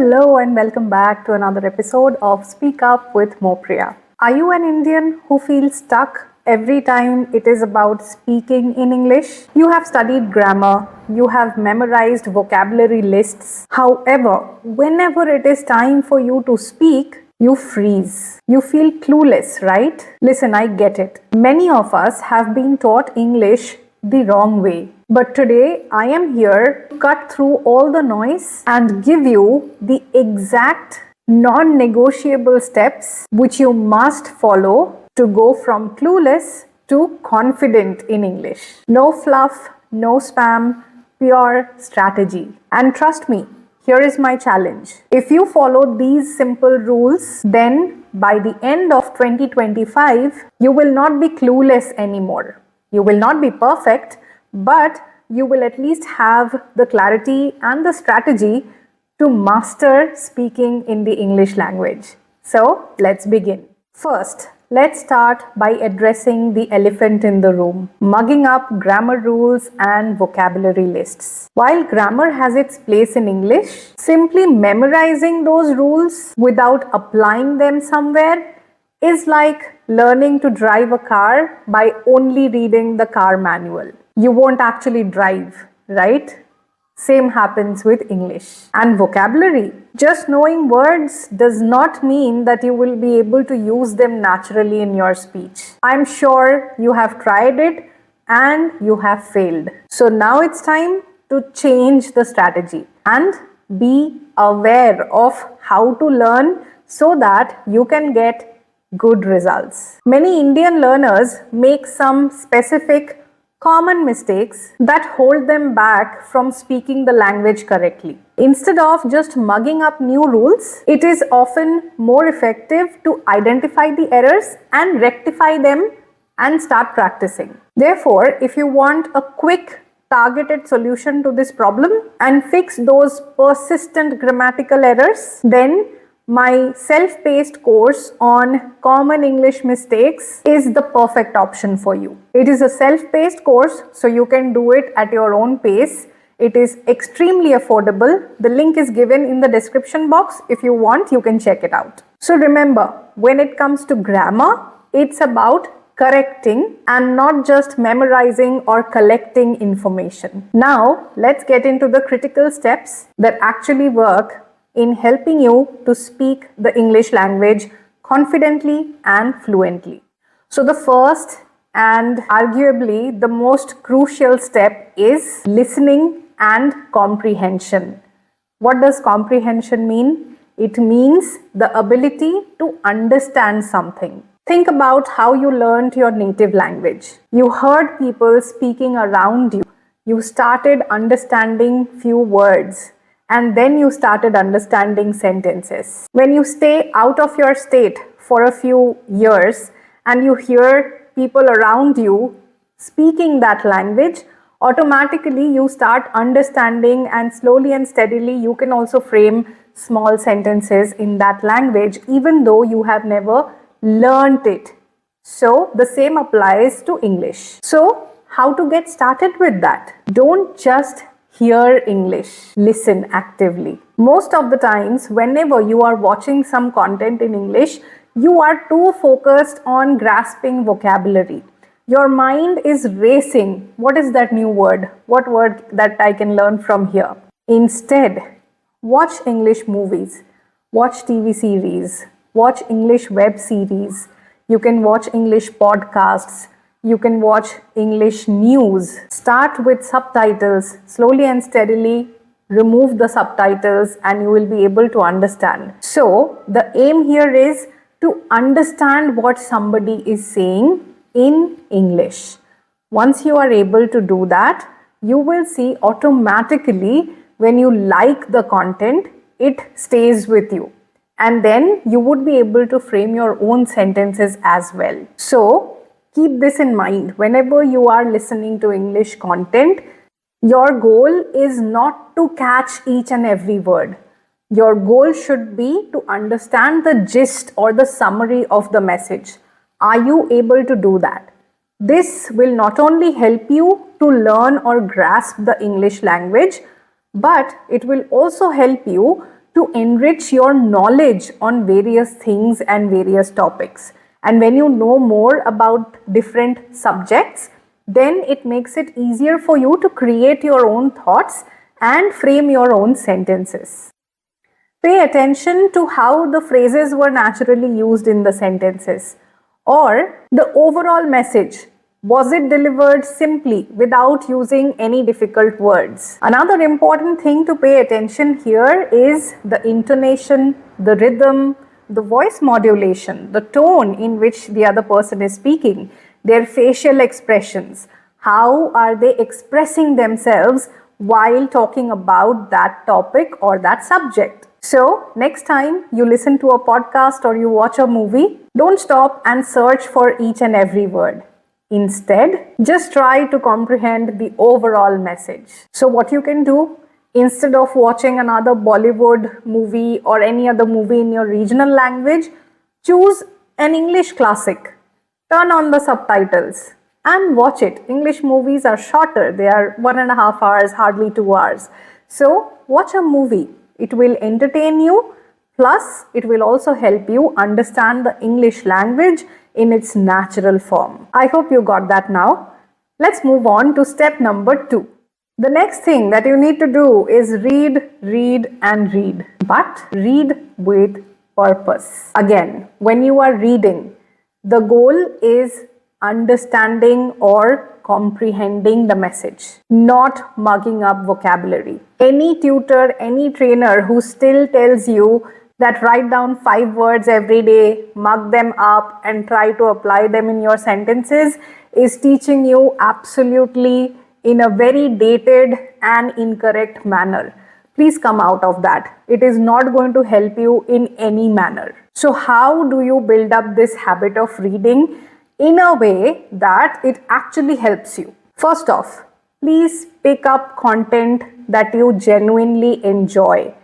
Hello and welcome back to another episode of Speak Up with Mopriya. Are you an Indian who feels stuck every time it is about speaking in English? You have studied grammar, you have memorized vocabulary lists. However, whenever it is time for you to speak, you freeze. You feel clueless, right? Listen, I get it. Many of us have been taught English the wrong way. But today I am here to cut through all the noise and give you the exact non-negotiable steps which you must follow to go from clueless to confident in English. No fluff, no spam, pure strategy. And trust me, here is my challenge. If you follow these simple rules, then by the end of 2025, you will not be clueless anymore. You will not be perfect, but you will at least have the clarity and the strategy to master speaking in the English language. So let's begin. First, let's start by addressing the elephant in the room, mugging up grammar rules and vocabulary lists. While grammar has its place in English, simply memorizing those rules without applying them somewhere is like learning to drive a car by only reading the car manual. You won't actually drive, right? Same happens with English and vocabulary. Just knowing words does not mean that you will be able to use them naturally in your speech. I'm sure you have tried it and you have failed. So now it's time to change the strategy and be aware of how to learn so that you can get good results. Many Indian learners make some specific common mistakes that hold them back from speaking the language correctly. Instead of just mugging up new rules, it is often more effective to identify the errors and rectify them and start practicing. Therefore, if you want a quick targeted solution to this problem and fix those persistent grammatical errors, then my self-paced course on common English mistakes is the perfect option for you. It is a self-paced course, so you can do it at your own pace. It is extremely affordable. The link is given in the description box. If you want, you can check it out. So remember, when it comes to grammar, it's about correcting and not just memorizing or collecting information. Now, let's get into the critical steps that actually work in helping you to speak the English language confidently and fluently. So the first and arguably the most crucial step is listening and comprehension. What does comprehension mean? It means the ability to understand something. Think about how you learned your native language. You heard people speaking around you. You started understanding few words. And then you started understanding sentences. When you stay out of your state for a few years and you hear people around you speaking that language, automatically you start understanding, and slowly and steadily you can also frame small sentences in that language even though you have never learnt it. So the same applies to English. So how to get started with that? Don't just hear English, listen actively. Most of the times, whenever you are watching some content in English, you are too focused on grasping vocabulary. Your mind is racing. What is that new word? What word that I can learn from here? Instead, watch English movies, watch TV series, watch English web series. You can watch English podcasts. You can watch English news. Start with subtitles. Slowly and steadily remove the subtitles and you will be able to understand. So the aim here is to understand what somebody is saying in English. Once you are able to do that, you will see automatically when you like the content, it stays with you. And then you would be able to frame your own sentences as well. So keep this in mind. Whenever you are listening to English content, your goal is not to catch each and every word. Your goal should be to understand the gist or the summary of the message. Are you able to do that? This will not only help you to learn or grasp the English language, but it will also help you to enrich your knowledge on various things and various topics. And when you know more about different subjects, then it makes it easier for you to create your own thoughts and frame your own sentences. Pay attention to how the phrases were naturally used in the sentences, or the overall message. Was it delivered simply without using any difficult words? Another important thing to pay attention here is the intonation, the rhythm, the voice modulation, the tone in which the other person is speaking, their facial expressions. How are they expressing themselves while talking about that topic or that subject? So, next time you listen to a podcast or you watch a movie, don't stop and search for each and every word. Instead, just try to comprehend the overall message. So, what you can do, instead of watching another Bollywood movie or any other movie in your regional language, choose an English classic. Turn on the subtitles and watch it. English movies are shorter, they are 1.5 hours, hardly 2 hours. So, watch a movie. It will entertain you, plus it will also help you understand the English language in its natural form. I hope you got that now. Let's move on to step number 2. The next thing that you need to do is read, read and read, but read with purpose. Again, when you are reading, the goal is understanding or comprehending the message, not mugging up vocabulary. Any tutor, any trainer who still tells you that write down 5 words every day, mug them up and try to apply them in your sentences is teaching you absolutely in a very dated and incorrect manner. Please come out of that. It is not going to help you in any manner. So how do you build up this habit of reading in a way that it actually helps you? First off, please pick up content that you genuinely enjoy.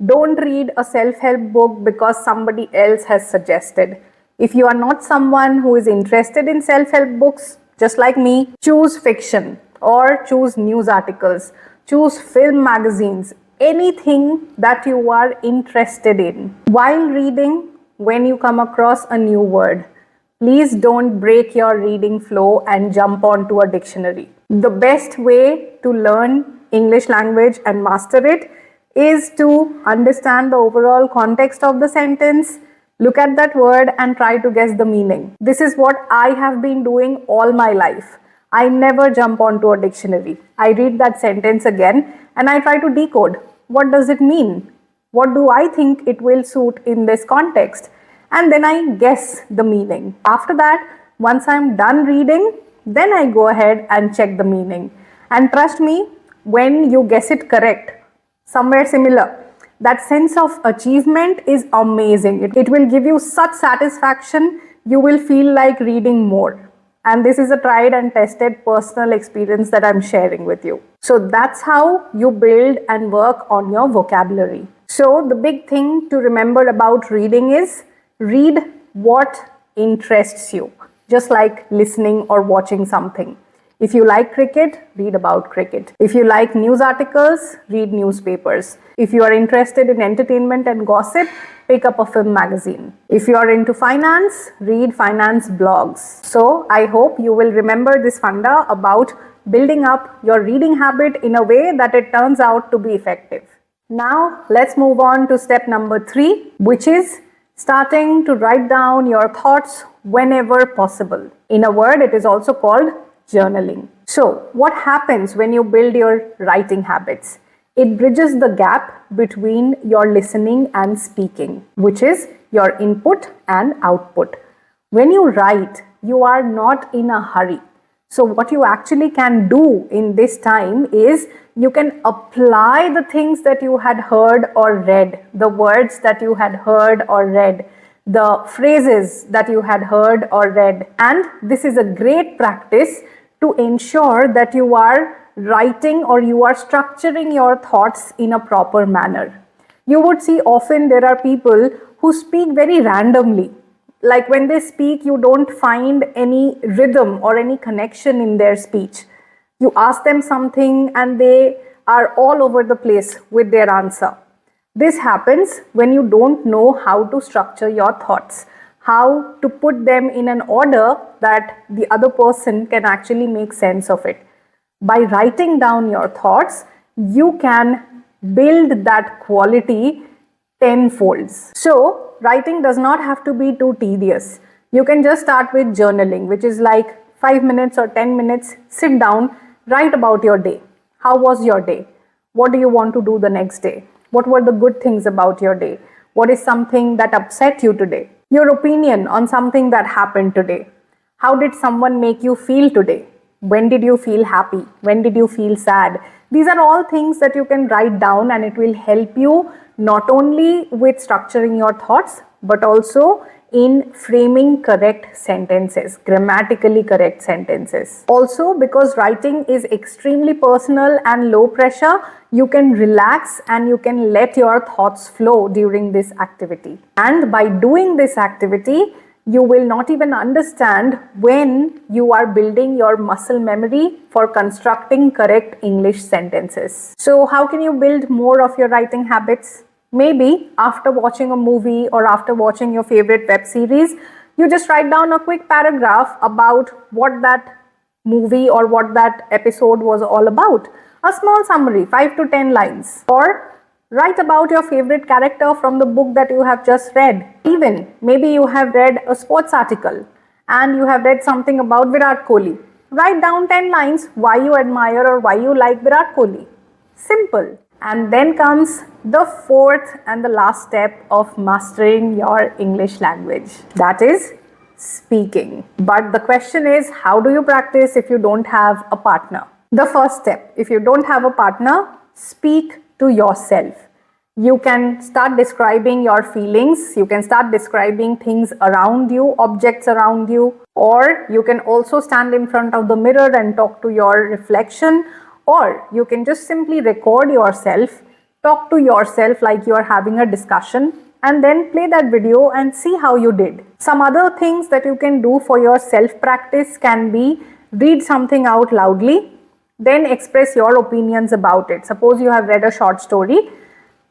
Don't read a self-help book because somebody else has suggested. If you are not someone who is interested in self-help books, just like me, choose fiction or choose news articles, choose film magazines, anything that you are interested in. While reading, when you come across a new word, please don't break your reading flow and jump onto a dictionary. The best way to learn English language and master it is to understand the overall context of the sentence, look at that word and try to guess the meaning. This is what I have been doing all my life. I never jump onto a dictionary. I read that sentence again and I try to decode. What does it mean? What do I think it will suit in this context? And then I guess the meaning. After that, once I'm done reading, then I go ahead and check the meaning. And trust me, when you guess it correct, somewhere similar, that sense of achievement is amazing. It will give you such satisfaction, you will feel like reading more. And this is a tried and tested personal experience that I'm sharing with you. So that's how you build and work on your vocabulary. So the big thing to remember about reading is read what interests you, just like listening or watching something. If you like cricket, read about cricket. If you like news articles, read newspapers. If you are interested in entertainment and gossip, pick up a film magazine. If you are into finance, read finance blogs. So I hope you will remember this funda about building up your reading habit in a way that it turns out to be effective. Now let's move on to step number 3, which is starting to write down your thoughts whenever possible. In a word, it is also called journaling. So, what happens when you build your writing habits? It bridges the gap between your listening and speaking, which is your input and output. When you write, you are not in a hurry. So, what you actually can do in this time is you can apply the things that you had heard or read, the words that you had heard or read, the phrases that you had heard or read. And this is a great practice to ensure that you are writing or you are structuring your thoughts in a proper manner. You would see often there are people who speak very randomly. Like when they speak, you don't find any rhythm or any connection in their speech. You ask them something and they are all over the place with their answer. This happens when you don't know how to structure your thoughts, how to put them in an order that the other person can actually make sense of it. By writing down your thoughts, you can build that quality tenfolds. So, writing does not have to be too tedious. You can just start with journaling, which is like 5 minutes or 10 minutes. Sit down, write about your day. How was your day? What do you want to do the next day? What were the good things about your day? What is something that upset you today? Your opinion on something that happened today. How did someone make you feel today? When did you feel happy? When did you feel sad? These are all things that you can write down, and it will help you not only with structuring your thoughts, but also in framing correct sentences, grammatically correct sentences. Also, because writing is extremely personal and low pressure, you can relax and you can let your thoughts flow during this activity. And by doing this activity, you will not even understand when you are building your muscle memory for constructing correct English sentences. So how can you build more of your writing habits? Maybe after watching a movie or after watching your favorite web series, you just write down a quick paragraph about what that movie or what that episode was all about. A small summary, 5 to 10 lines. Or write about your favorite character from the book that you have just read. Even maybe you have read a sports article and you have read something about Virat Kohli. Write down 10 lines why you admire or why you like Virat Kohli. Simple. And then comes the fourth and the last step of mastering your English language. That is speaking. But the question is, how do you practice if you don't have a partner? The first step, if you don't have a partner, speak to yourself. You can start describing your feelings. You can start describing things around you, objects around you, or you can also stand in front of the mirror and talk to your reflection, or you can just simply record yourself, talk to yourself like you are having a discussion, and then play that video and see how you did. Some other things that you can do for your self-practice can be read something out loudly, then express your opinions about it. Suppose you have read a short story,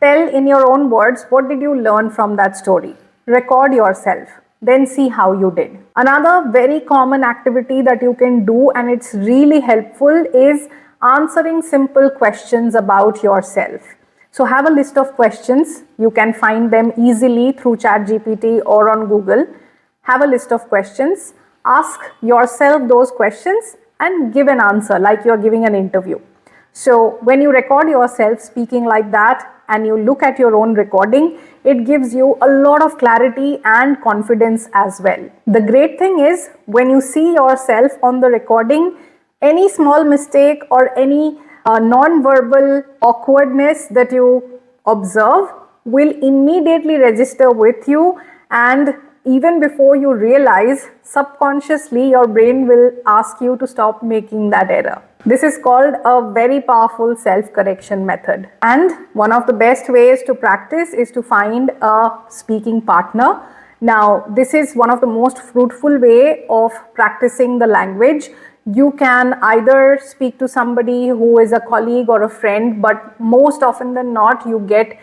tell in your own words what did you learn from that story. Record yourself, then see how you did. Another very common activity that you can do, and it's really helpful, is answering simple questions about yourself. So have a list of questions. You can find them easily through ChatGPT or on Google. Have a list of questions. Ask yourself those questions and give an answer like you're giving an interview. So when you record yourself speaking like that and you look at your own recording, it gives you a lot of clarity and confidence as well. The great thing is, when you see yourself on the recording, any small mistake or any non-verbal awkwardness that you observe will immediately register with you, and even before you realize, subconsciously your brain will ask you to stop making that error. This is called a very powerful self-correction method. And one of the best ways to practice is to find a speaking partner. Now, this is one of the most fruitful way of practicing the language. You can either speak to somebody who is a colleague or a friend, but most often than not, you get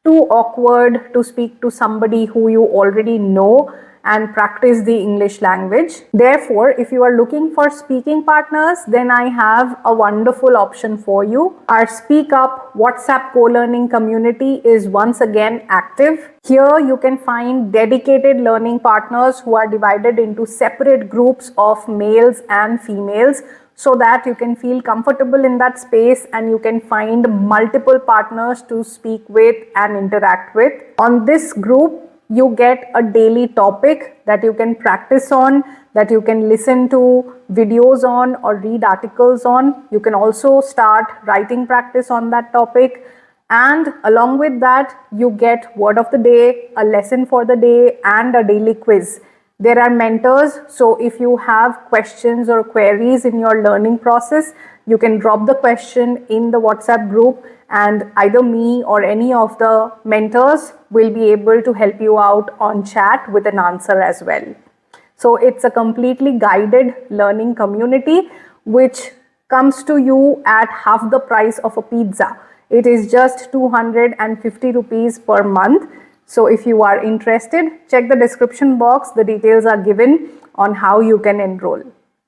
too awkward to speak to somebody who you already know and practice the English language. Therefore, if you are looking for speaking partners, then I have a wonderful option for you. Our Speak Up WhatsApp co-learning community is once again active. Here you can find dedicated learning partners who are divided into separate groups of males and females, so that you can feel comfortable in that space and you can find multiple partners to speak with and interact with. On this group, you get a daily topic that you can practice on, that you can listen to videos on or read articles on. You can also start writing practice on that topic. And along with that, you get word of the day, a lesson for the day, and a daily quiz. There are mentors, so if you have questions or queries in your learning process, you can drop the question in the WhatsApp group, and either me or any of the mentors will be able to help you out on chat with an answer as well. So it's a completely guided learning community which comes to you at half the price of a pizza. It is just 250 rupees per month. So if you are interested, check the description box. The details are given on how you can enroll.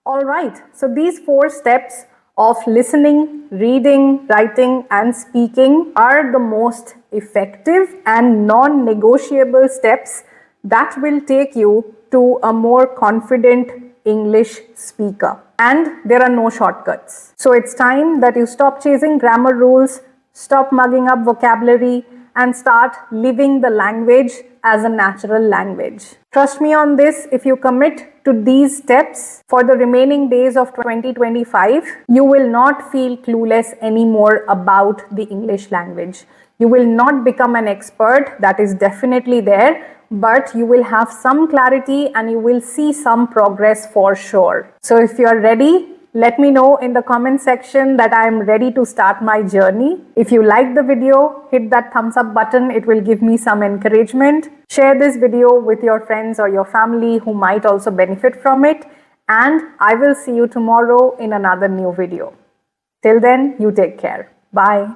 All right, so these 4 steps of listening, reading, writing, and speaking are the most effective and non-negotiable steps that will take you to a more confident English speaker. And there are no shortcuts. So it's time that you stop chasing grammar rules, stop mugging up vocabulary, and start living the language as a natural language. Trust me on this, if you commit to these steps for the remaining days of 2025, you will not feel clueless anymore about the English language. You will not become an expert, that is definitely there, but you will have some clarity and you will see some progress for sure. So if you are ready, let me know in the comment section that I am ready to start my journey. If you like the video, hit that thumbs up button. It will give me some encouragement. Share this video with your friends or your family who might also benefit from it. And I will see you tomorrow in another new video. Till then, you take care. Bye.